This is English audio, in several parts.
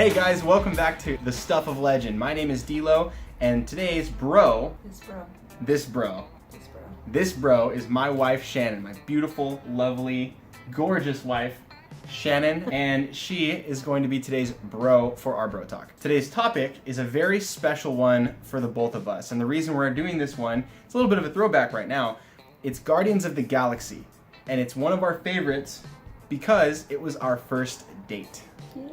Hey guys, welcome back to The Stuff of Legend. My name is D'Lo, and today's bro. This bro is my wife, Shannon. My beautiful, lovely, gorgeous wife, Shannon. And she is going to be today's bro for our bro talk. Today's topic is a very special one for the both of us. And the reason we're doing this one, it's a little bit of a throwback right now. It's Guardians of the Galaxy. And it's one of our favorites because it was our first date. Yeah.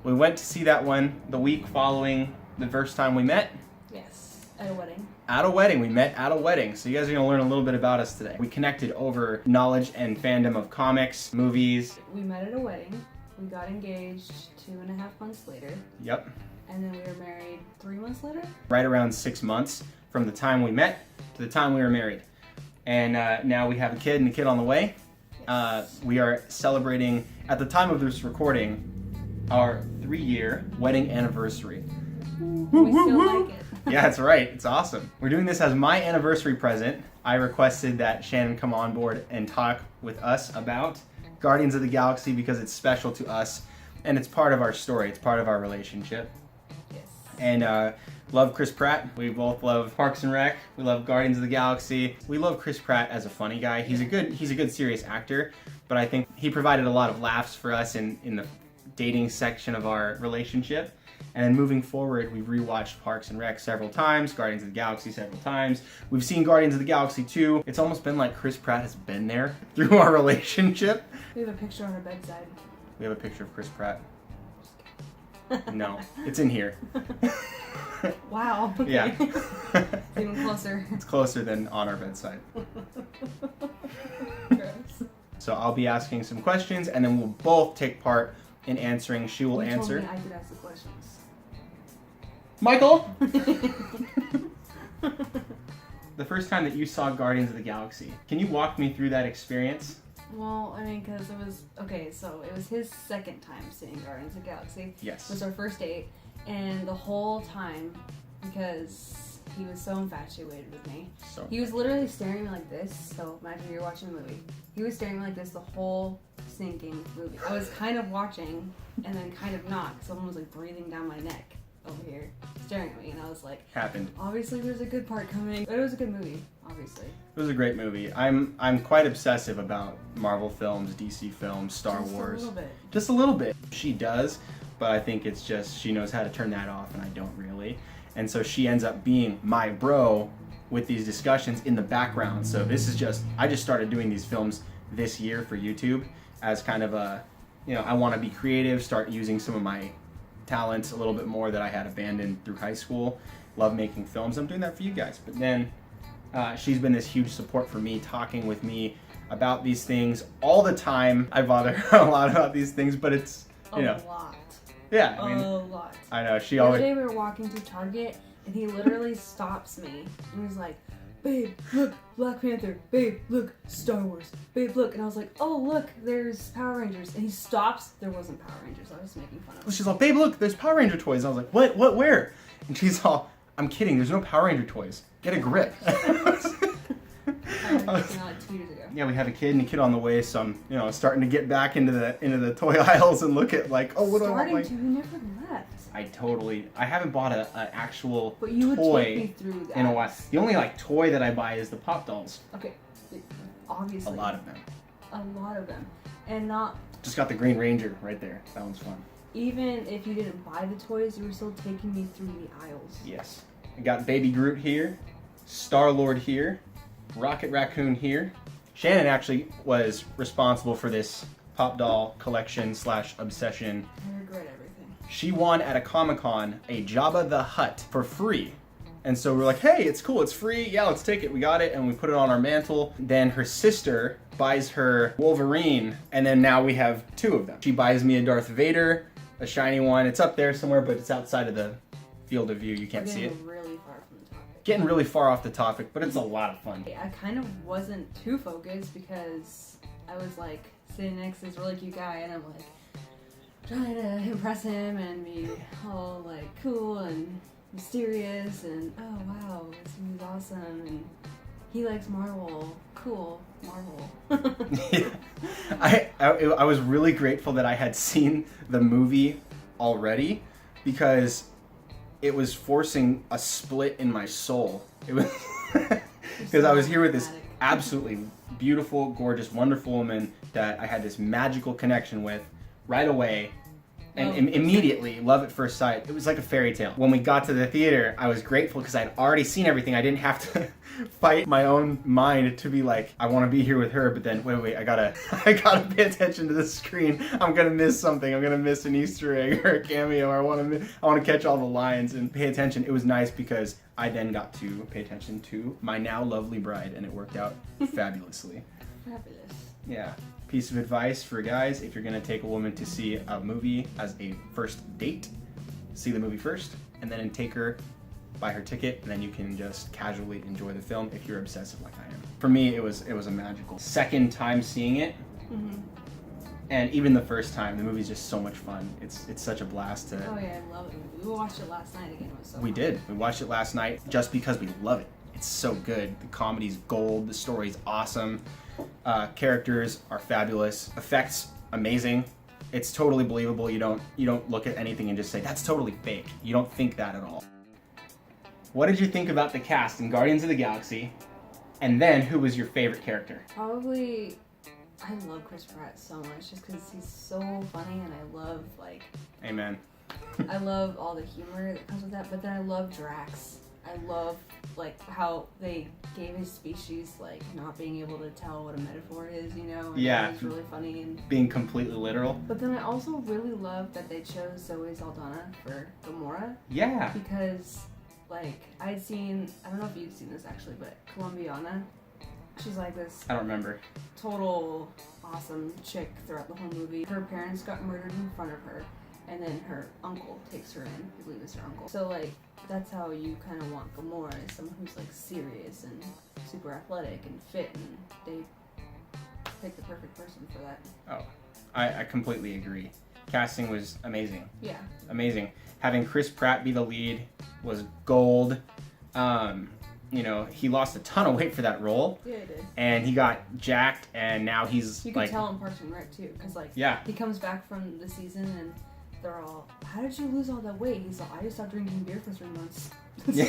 We went to see that one the week following the first time we met. Yes, at a wedding. At a wedding. We met at a wedding. So you guys are going to learn a little bit about us today. We connected over knowledge and fandom of comics, movies. We met at a wedding. We got engaged 2.5 months later. Yep. And then we were married 3 months later? Right around 6 months from the time we met to the time we were married. And now we have a kid and a kid on the way. Yes. We are celebrating, at the time of this recording, our 3-year wedding anniversary. We still like it. Yeah, that's right. It's awesome. We're doing this as my anniversary present. I requested that Shannon come on board and talk with us about Guardians of the Galaxy because it's special to us and it's part of our story. It's part of our relationship. Yes. And love Chris Pratt. We both love Parks and Rec. We love Guardians of the Galaxy. We love Chris Pratt as a funny guy. He's a good serious actor, but I think he provided a lot of laughs for us in the dating section of our relationship. And then moving forward, we've rewatched Parks and Rec several times, Guardians of the Galaxy several times. We've seen Guardians of the Galaxy 2. It's almost been like Chris Pratt has been there through our relationship. We have a picture on our bedside. We have a picture of Chris Pratt. No, it's in here. Wow. Okay. Yeah. It's even closer. It's closer than on our bedside. Gross. So I'll be asking some questions, and then we'll both take part in answering. She will answer. You told me I could ask the questions. Michael! The first time that you saw Guardians of the Galaxy, can you walk me through that experience? Well, I mean, because it was, okay, so it was his second time seeing Guardians of the Galaxy. Yes. It was our first date, and the whole time, because he was so infatuated with me, he was literally staring at me like this, so imagine you're watching a movie. He was staring at me like this the whole sinking movie. I was kind of watching, and then kind of not, because someone was like breathing down my neck over here, staring at me, and I was like, happened. Obviously there's a good part coming, but it was a good movie, obviously. It was a great movie. I'm quite obsessive about Marvel films, DC films, Star Wars. Just a little bit. Just a little bit. She does, but I think it's just she knows how to turn that off, and I don't really. And so she ends up being my bro with these discussions in the background. So this is just, I just started doing these films this year for YouTube as kind of a, I want to be creative, start using some of my talents a little bit more that I had abandoned through high school. Love making films. I'm doing that for you guys. But then she's been this huge support for me, talking with me about these things all the time. I bother her a lot about these things, but it's, a lot. Yeah, I mean, a lot. I know, she the always... The other day we were walking through Target, and he literally stops me, and he's like, babe, look, Black Panther, babe, look, Star Wars, babe, look, and I was like, oh, look, there's Power Rangers, and he stops, there wasn't Power Rangers, I was making fun of him. She's all, babe, look, there's Power Ranger toys, and I was like, what, where? And she's all, I'm kidding, there's no Power Ranger toys, get a grip. Like 2 years ago. Yeah, we have a kid and a kid on the way, so I'm, starting to get back into the toy aisles and look at like, oh, what do I want? You never left. I haven't bought an actual but you toy would take me through that. in a while. The only toy that I buy is the Pop Dolls. Okay, obviously. A lot of them. A lot of them, and not. Just got the Green Ranger right there. That one's fun. Even if you didn't buy the toys, you were still taking me through the aisles. Yes, I got Baby Groot here, Star-Lord here, Rocket Raccoon here. Shannon actually was responsible for this Pop Doll collection / obsession. I regret everything. She won at a Comic-Con a Jabba the Hutt for free. And so we're like, hey, it's cool, it's free, yeah, let's take it, we got it, and we put it on our mantle. Then her sister buys her Wolverine, and then now we have 2 of them. She buys me a Darth Vader, a shiny one. It's up there somewhere, but it's outside of the field of view, you can't see it. Really far from the topic. Getting really far off the topic, but it's a lot of fun. I kind of wasn't too focused because I was like sitting next to this really cute guy, and I'm like trying to impress him and be all like cool and mysterious and oh wow, this movie's awesome and he likes Marvel. Cool, Marvel. Yeah. I was really grateful that I had seen the movie already because it was forcing a split in my soul. It was because I was here with this absolutely beautiful, gorgeous, wonderful woman that I had this magical connection with right away. And immediately, love at first sight. It was like a fairy tale. When we got to the theater, I was grateful because I'd already seen everything. I didn't have to fight my own mind to be like, I want to be here with her, but then wait, I gotta pay attention to the screen. I'm gonna miss something. I'm gonna miss an Easter egg or a cameo. Or I want to catch all the lines and pay attention. It was nice because I then got to pay attention to my now lovely bride, and it worked out fabulously. Fabulous. Yeah. Piece of advice for guys: if you're gonna take a woman to see a movie as a first date, see the movie first, and then take her, buy her ticket, and then you can just casually enjoy the film if you're obsessive like I am. For me, it was a magical second time seeing it, and even the first time, the movie's just so much fun. It's such a blast to. Oh yeah, I love it. We watched it last night again. It was so. We did. We watched it last night just because we love it. It's so good. The comedy's gold. The story's awesome. Characters are fabulous. Effects amazing. It's totally believable. You don't look at anything and just say that's totally fake. You don't think that at all. What did you think about the cast in Guardians of the Galaxy? And then who was your favorite character? Probably, I love Chris Pratt so much just because he's so funny, and I love Amen. I love all the humor that comes with that. But then I love Drax. I love how they gave his species not being able to tell what a metaphor is, and it's really funny and being completely literal. But then I also really love that they chose Zoe Saldana for Gamora. Yeah. Because I'd seen, I don't know if you've seen this actually, but Colombiana, she's like this. I don't remember. Total awesome chick throughout the whole movie. Her parents got murdered in front of her, and then her uncle takes her in. I believe it's her uncle. So that's how you kind of want Gamora, is someone who's serious and super athletic and fit, and they picked the perfect person for that. Oh, I completely agree. Casting was amazing. Yeah. Amazing. Having Chris Pratt be the lead was gold. He lost a ton of weight for that role. Yeah, he did. And he got jacked, and now he's You can tell in Parks and Rec too, because he comes back from the season and they're all, how did you lose all that weight? He's like, I just stopped drinking beer for 3 months. Yeah.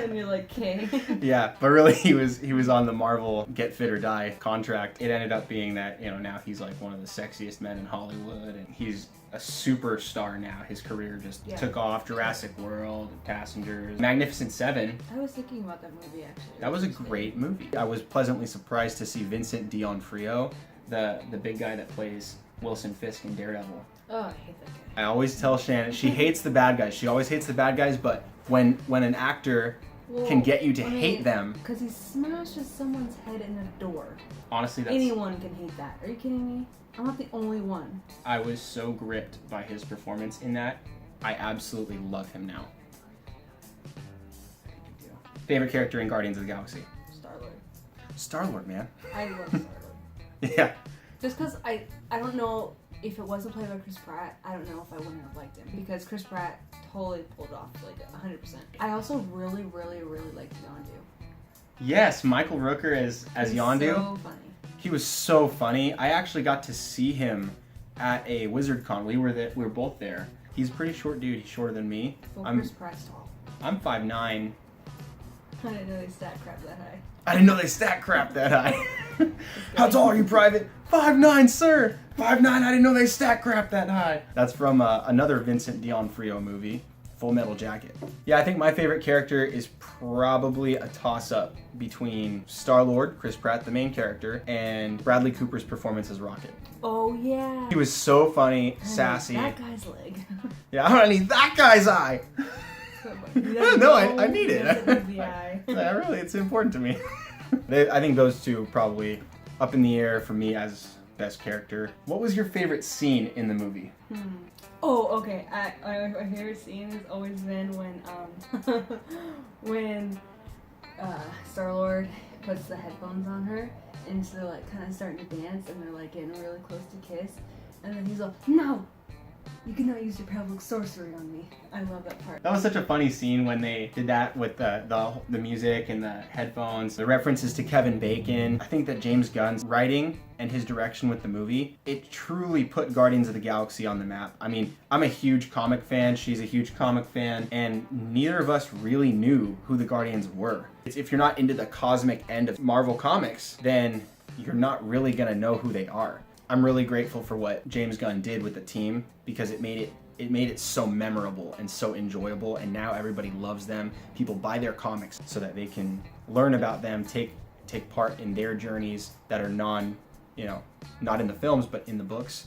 And you're like, okay. Yeah, but really he was on the Marvel Get Fit or Die contract. It ended up being that, now he's one of the sexiest men in Hollywood, and he's a superstar now. His career just took off. Jurassic World, Passengers, Magnificent Seven. I was thinking about that movie actually. That was a great movie. I was pleasantly surprised to see Vincent D'Onofrio, the big guy that plays Wilson Fisk in Daredevil. Oh, I hate that guy. I always tell Shannon, she hates the bad guys. She always hates the bad guys, but when an actor can get you to hate them... Because he smashes someone's head in a door. Honestly, that's... Anyone can hate that. Are you kidding me? I'm not the only one. I was so gripped by his performance in that. I absolutely love him now. Favorite character in Guardians of the Galaxy? Star-Lord. Star-Lord, man. I love Star-Lord. Yeah. Just because I don't know... If it wasn't played by Chris Pratt, I don't know if I wouldn't have liked him. Because Chris Pratt totally pulled off 100%. I also really, really, really liked Yondu. Yes, Michael Rooker as Yondu. So funny. He was so funny. I actually got to see him at a WizardCon. We were both there. He's a pretty short dude. He's shorter than me. Well, Chris Pratt's tall. I'm 5'9". I didn't know they stat crap that high. I didn't know they stat crap that high. How tall are you, Private? 5'9", sir. 5'9". I didn't know they stat crap that high. That's from another Vincent D'Onofrio movie, Full Metal Jacket. Yeah, I think my favorite character is probably a toss-up between Star-Lord, Chris Pratt, the main character, and Bradley Cooper's performance as Rocket. Oh, yeah. He was so funny, sassy. That guy's leg. Yeah, I don't need that guy's eye. No, I need it. It's important to me. I think those two probably up in the air for me as best character. What was your favorite scene in the movie? Oh, okay. My favorite scene has always been when Star-Lord puts the headphones on her, and so they're kind of starting to dance, and they're getting really close to kiss, and then he's like, no, You cannot use your public sorcery on me. I love that part. That was such a funny scene when they did that with the music and the headphones. The references to Kevin Bacon. I think that James Gunn's writing and his direction with the movie, it truly put Guardians of the Galaxy on the map. I mean, I'm a huge comic fan, she's a huge comic fan, and neither of us really knew who the Guardians were. If you're not into the cosmic end of Marvel Comics, then you're not really gonna know who they are. I'm really grateful for what James Gunn did with the team because it made it so memorable and so enjoyable, and now everybody loves them. People buy their comics so that they can learn about them, take part in their journeys that are not in the films but in the books,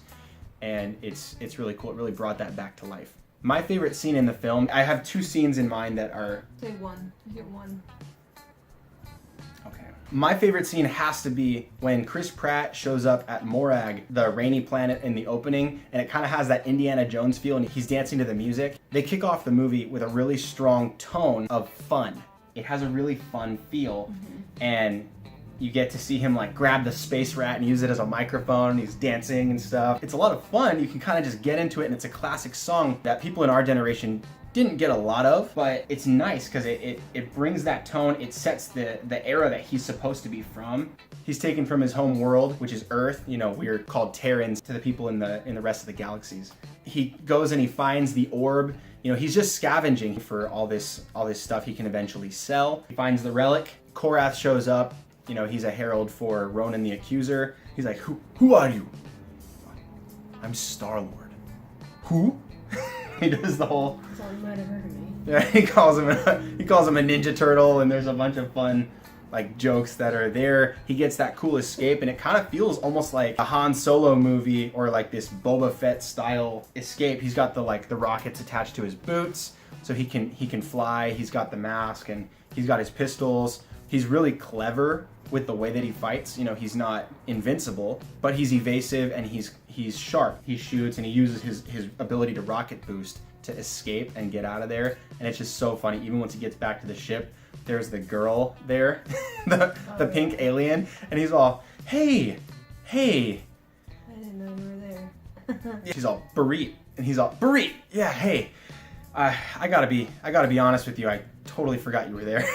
and it's really cool. It really brought that back to life. My favorite scene in the film, I have two scenes in mind that are... Say one. Get one. Okay. My favorite scene has to be when Chris Pratt shows up at Morag, the rainy planet in the opening, and it kind of has that Indiana Jones feel, and he's dancing to the music. They kick off the movie with a really strong tone of fun. It has a really fun feel, and you get to see him like grab the space rat and use it as a microphone. He's dancing and stuff. It's a lot of fun. You can kind of just get into it, and it's a classic song that people in our generation didn't get a lot of, but it's nice because it brings that tone. It sets the era that he's supposed to be from. He's taken from his home world, which is Earth. You know, we're called Terrans to the people in the rest of the galaxies. He goes and he finds the orb. You know, he's just scavenging for all this stuff he can eventually sell. He finds the relic. Korath shows up. You know, he's a herald for Ronan the Accuser. He's like, who are you? I'm Star-Lord. Who? He does the whole... So you might have heard of me. Yeah, he calls him a Ninja Turtle, and there's a bunch of fun like jokes that are there. He gets that cool escape, and it kind of feels almost like a Han Solo movie or like this Boba Fett style escape. He's got the rockets attached to his boots, so he can fly. He's got the mask, and he's got his pistols. He's really clever with the way that he fights. You know, he's not invincible, but he's evasive and he's sharp. He shoots and he uses his ability to rocket boost to escape and get out of there. And it's just so funny. Even once he gets back to the ship, there's the girl there, the pink alien, and he's all, hey. I didn't know you were there. She's all, Barit, and he's all, Barit, yeah, hey. I gotta be honest with you, I totally forgot you were there.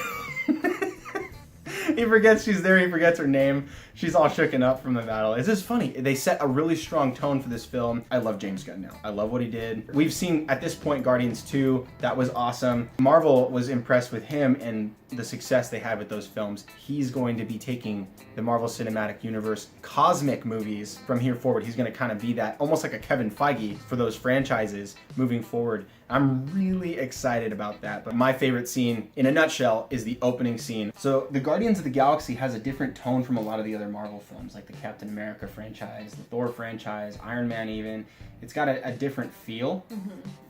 He forgets she's there, he forgets her name. She's all shooken up from the battle. It's just funny. They set a really strong tone for this film. I love James Gunn now. I love what he did. We've seen, at this point, Guardians 2. That was awesome. Marvel was impressed with him and the success they had with those films. He's going to be taking the Marvel Cinematic Universe cosmic movies from here forward. He's going to kind of be that, almost like a Kevin Feige for those franchises moving forward. I'm really excited about that. But my favorite scene, in a nutshell, is the opening scene. So the Guardians of the Galaxy has a different tone from a lot of the other Marvel films, like the Captain America franchise, the Thor franchise, Iron Man even. It's got a different feel.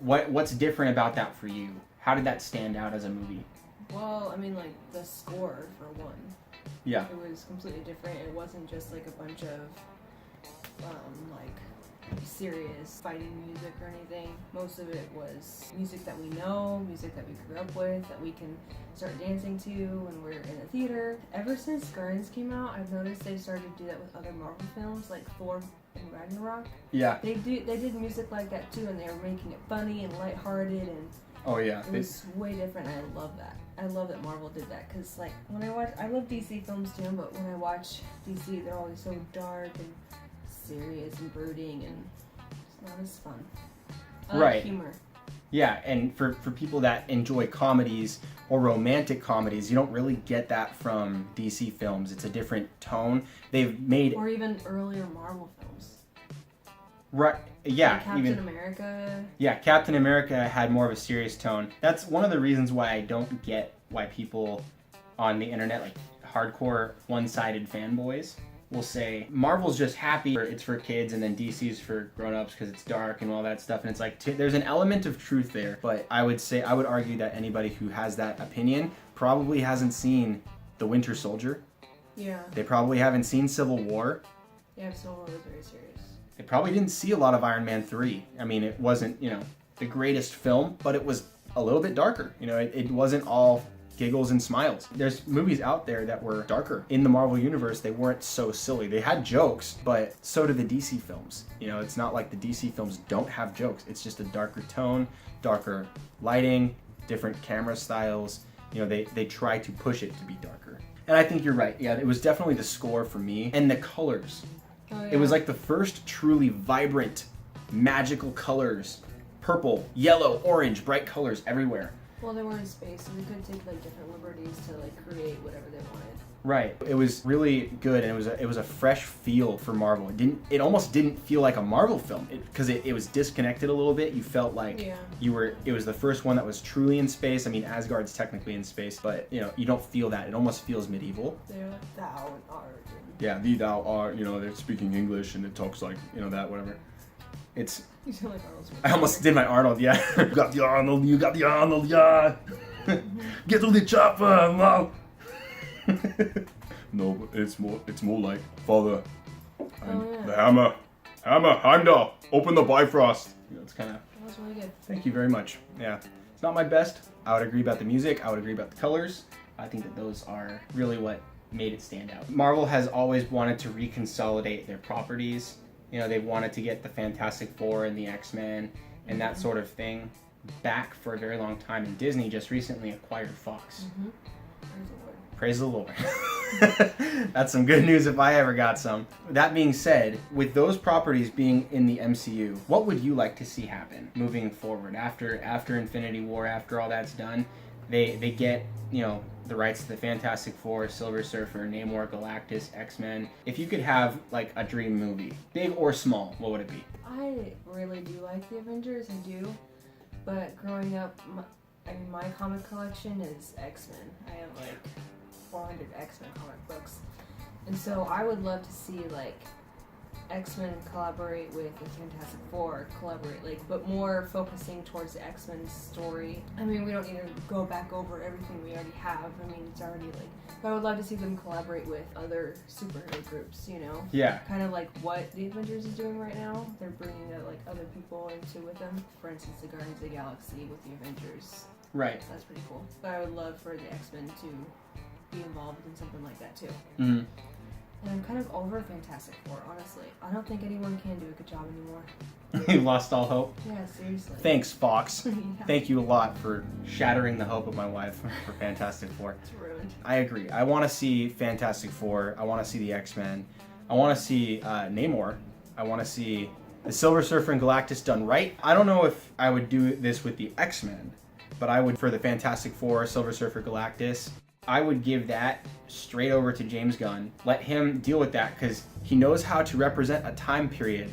What's different about that for you? How did that stand out as a movie? Well, I mean, like, the score, for one. Yeah. It was completely different. It wasn't just, like, a bunch of, serious fighting music or anything. Most of it was music that we know, music that we grew up with, that we can start dancing to when we're in the theater. Ever since Guardians came out, I've noticed they started to do that with other Marvel films, like Thor and Ragnarok. Yeah. They did music like that too, and they were making it funny and lighthearted, and oh yeah, it was way different. I love that. I love that Marvel did that, because like when I love DC films too, but when I watch DC, they're always so dark and serious and brooding, and it's not as fun. I like humor. Yeah, and for people that enjoy comedies or romantic comedies, you don't really get that from DC films. It's a different tone. They've made... Or even earlier Marvel films. Right, yeah. Like Captain America. Yeah, Captain America had more of a serious tone. That's one of the reasons why I don't get why people on the internet, like hardcore one-sided fanboys, will say Marvel's just happy, it's for kids, and then DC's for grown-ups because it's dark and all that stuff. And it's like, there's an element of truth there. But I would argue that anybody who has that opinion probably hasn't seen The Winter Soldier. Yeah. They probably haven't seen Civil War. Yeah, Civil War was very serious. They probably didn't see a lot of Iron Man 3. I mean, it wasn't, the greatest film, but it was a little bit darker. It wasn't all giggles and smiles. There's movies out there that were darker. In the Marvel Universe, they weren't so silly. They had jokes, but so do the DC films. You know, it's not like the DC films don't have jokes. It's just a darker tone, darker lighting, different camera styles. You know, they try to push it to be darker. And I think you're right. Yeah, it was definitely the score for me. And the colors. Oh, yeah. It was like the first truly vibrant, magical colors. Purple, yellow, orange, bright colors everywhere. Well, they were in space, so they could take like different liberties to like create whatever they wanted. Right. It was really good, and it was a fresh feel for Marvel. It almost didn't feel like a Marvel film because it was disconnected a little bit. You felt like it was the first one that was truly in space. I mean, Asgard's technically in space, but you know, you don't feel that. It almost feels medieval. They're like thou art. Yeah, the thou art. You know, they're speaking English and it talks like, you know, that whatever. It's. You sound like Arnold Schwarzenegger. I almost did my Arnold. Yeah. You got the Arnold. You got the Arnold. Yeah. Get to the chopper, mom. No, but it's more like father. The hammer, Heimdall, open the Bifrost. You know, it's kind of. That was really good. Thank you very much. Yeah, it's not my best. I would agree about the music. I would agree about the colors. I think that those are really what made it stand out. Marvel has always wanted to reconsolidate their properties. You know, they wanted to get the Fantastic Four and the XMen and that sort of thing back for a very long time. And Disney just recently acquired Fox. Mm-hmm. Praise the Lord. That's some good news if I ever got some. That being said, with those properties being in the MCU, what would you like to see happen moving forward after Infinity War, after all that's done? They get, you know, the rights to the Fantastic Four, Silver Surfer, Namor, Galactus, X-Men. If you could have like a dream movie, big or small, what would it be? I really do like the Avengers, I do. But growing up, my comic collection is X-Men. I have like 400 X-Men comic books. And so I would love to see like X-Men collaborate with the Fantastic Four, but more focusing towards the X-Men story. I mean, we don't need to go back over everything we already have. I mean, it's already like, but I would love to see them collaborate with other superhero groups, you know? Yeah. Kind of like what the Avengers is doing right now. They're bringing like other people into with them. For instance, the Guardians of the Galaxy with the Avengers. Right. So that's pretty cool. But I would love for the X-Men to be involved in something like that too. Mm-hmm. And I'm kind of over Fantastic Four, honestly. I don't think anyone can do a good job anymore. You lost all hope? Yeah, seriously. Thanks, Fox. Yeah. Thank you a lot for shattering the hope of my wife for Fantastic Four. It's ruined. I agree. I want to see Fantastic Four. I want to see the X-Men. I want to see Namor. I want to see the Silver Surfer and Galactus done right. I don't know if I would do this with the X-Men, but I would for the Fantastic Four, Silver Surfer, Galactus. I would give that straight over to James Gunn. Let him deal with that because he knows how to represent a time period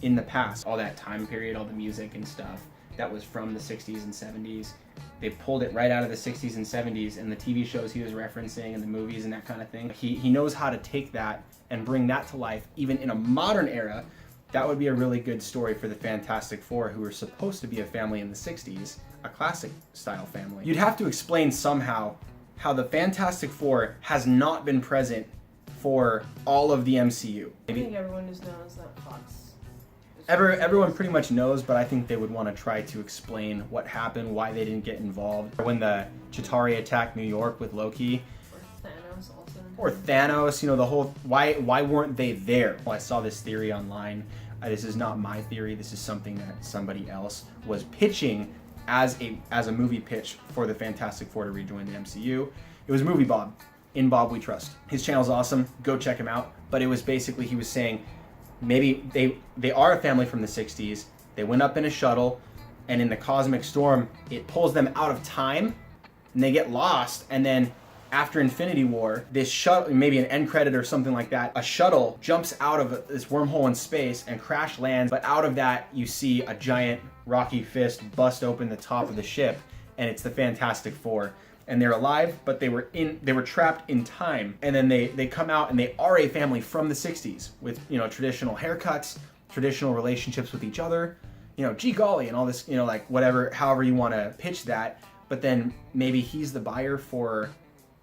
in the past. All that time period, all the music and stuff that was from the 60s and 70s. They pulled it right out of the 60s and 70s and the TV shows he was referencing and the movies and that kind of thing. He knows how to take that and bring that to life even in a modern era. That would be a really good story for the Fantastic Four, who were supposed to be a family in the 60s, a classic style family. You'd have to explain somehow how the Fantastic Four has not been present for all of the MCU. I think everyone just knows that Fox. Everyone pretty much knows, but I think they would want to try to explain what happened, why they didn't get involved. When the Chitauri attacked New York with Loki. Or Thanos also. Or Thanos, you know, the whole, why weren't they there? Well, I saw this theory online. This is not my theory. This is something that somebody else was pitching as a movie pitch for the Fantastic Four to rejoin the MCU. It was Movie Bob. In Bob We Trust. His channel's awesome. Go check him out. But it was basically, he was saying maybe they are a family from the 60s. They went up in a shuttle, and in the cosmic storm, it pulls them out of time, and they get lost. And then after Infinity War, this shuttle, maybe an end credit or something like that, a shuttle jumps out of this wormhole in space and crash lands. But out of that, you see a giant rocky fist bust open the top of the ship, and it's the Fantastic Four. And they're alive, but they were trapped in time. And then they come out and they are a family from the 60s with, you know, traditional haircuts, traditional relationships with each other, you know, gee golly, and all this, you know, like whatever, however you want to pitch that. But then maybe he's the buyer for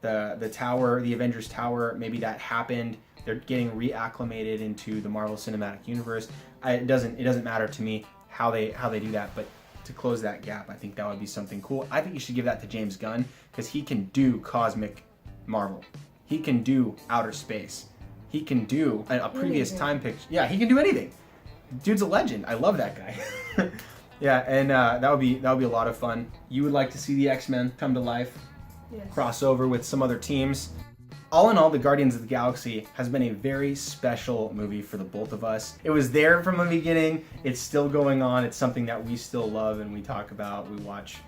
the tower, the Avengers Tower. Maybe that happened. They're getting reacclimated into the Marvel Cinematic Universe. It doesn't matter to me how they do that, but to close that gap. I think that would be something cool. I think you should give that to James Gunn because he can do cosmic Marvel. He can do outer space. He can do a previous time picture. Yeah, he can do anything. Dude's a legend. I love that guy. Yeah, and that would be a lot of fun. You would like to see the X-Men come to life, yes. Crossover with some other teams. All in all, the Guardians of the Galaxy has been a very special movie for the both of us. It was there from the beginning. It's still going on. It's something that we still love and we talk about. We watch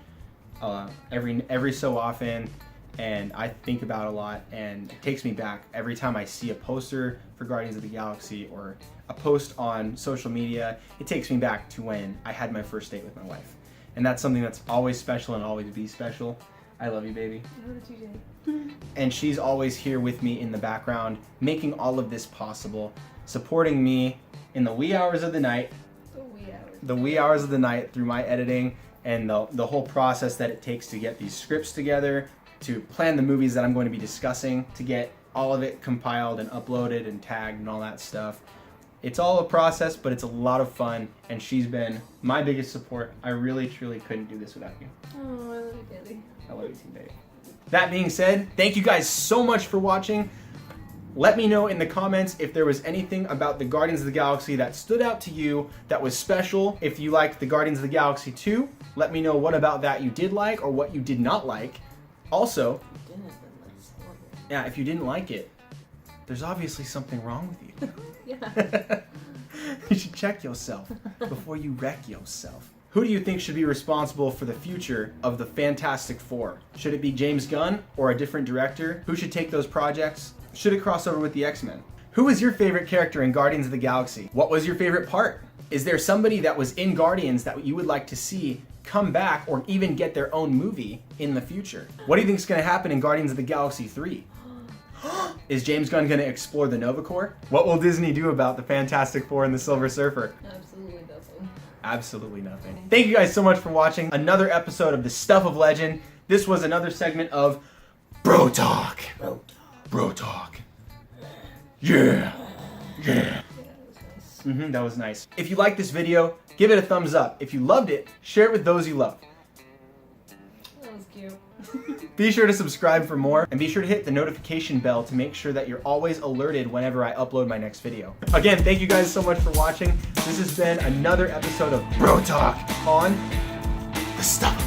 every so often. And I think about it a lot, and it takes me back every time I see a poster for Guardians of the Galaxy or a post on social media. It takes me back to when I had my first date with my wife, and that's something that's always special and always be special. I love you, baby. I love you, Jay. And she's always here with me in the background, making all of this possible, supporting me in the wee hours of the night. The wee hours of the night through my editing and the whole process that it takes to get these scripts together, to plan the movies that I'm going to be discussing, to get all of it compiled and uploaded and tagged and all that stuff. It's all a process, but it's a lot of fun, and she's been my biggest support. I really, truly couldn't do this without you. Oh, I love you, Kelly. I love you too, baby. That being said, thank you guys so much for watching. Let me know in the comments if there was anything about the Guardians of the Galaxy that stood out to you that was special. If you liked the Guardians of the Galaxy 2, let me know what about that you did like or what you did not like. Also, yeah, if you didn't like it, there's obviously something wrong with you. Yeah. You should check yourself before you wreck yourself. Who do you think should be responsible for the future of the Fantastic Four? Should it be James Gunn or a different director? Who should take those projects? Should it cross over with the X-Men? Who is your favorite character in Guardians of the Galaxy? What was your favorite part? Is there somebody that was in Guardians that you would like to see come back or even get their own movie in the future? What do you think is going to happen in Guardians of the Galaxy 3? Is James Gunn going to explore the Nova Corps? What will Disney do about the Fantastic Four and the Silver Surfer? Absolutely nothing. Absolutely nothing. Thank you guys so much for watching another episode of The Stuff of Legend. This was another segment of Bro Talk. Bro Talk. Bro Talk. Yeah. Yeah. That was nice. If you liked this video, give it a thumbs up. If you loved it, share it with those you love. That was cute. Be sure to subscribe for more, and be sure to hit the notification bell to make sure that you're always alerted whenever I upload my next video. Again, thank you guys so much for watching. This has been another episode of Bro Talk on The Stuff.